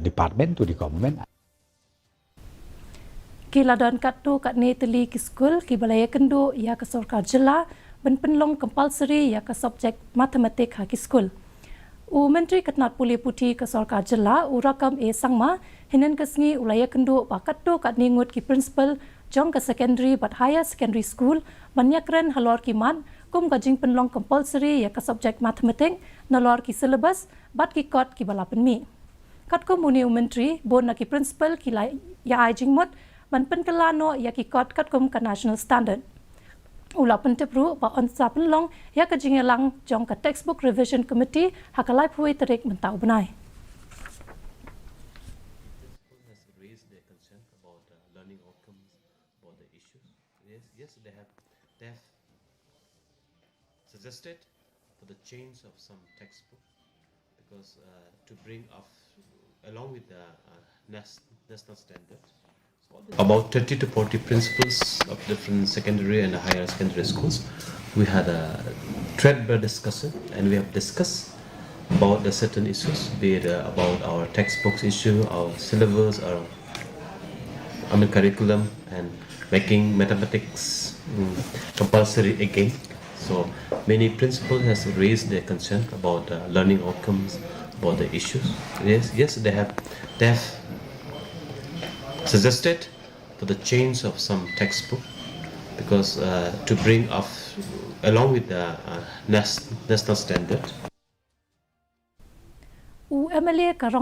department to the government. Kiladan katu kat neteli ki skul ki balai Iakynduh ya ke sorkar jela ben penlong compulsory ya ke subjek matematik ha ki skul. Myntri Tnat Pule Puthi ke sorkar jela rakam sangma hinen kesngi ulai Iakynduh bakatu kat ningut ki principal Jong ke secondary but higher secondary school banyakren halor ki man kum gajing penlong compulsory ya ke subjek matematik nalor ki syllabus bat ki kot ki balapan mi. Kat ko muni Myntri bon na ki principal ki ya ajing mot man penkelano ya ki kot kat kum ka national standard. Ula pentepru ba on sa penlong ya ka jingelang Jong ka textbook revision committee hakalai phui terik mentau benai. Has raised their concern about learning outcomes, about the issues. Yes, they have suggested for the change of some textbook because to bring up along with the national standard. About 30 to 40 principals of different secondary and higher secondary schools. We had a threadbare discussion and we have discussed about the certain issues, be it about our textbooks issue, our syllabus, our curriculum, and making mathematics compulsory again. So many principals has raised their concern about learning outcomes, about the issues. Yes, they have suggested for the change of some textbook because to bring up along with the national standard. MLA karong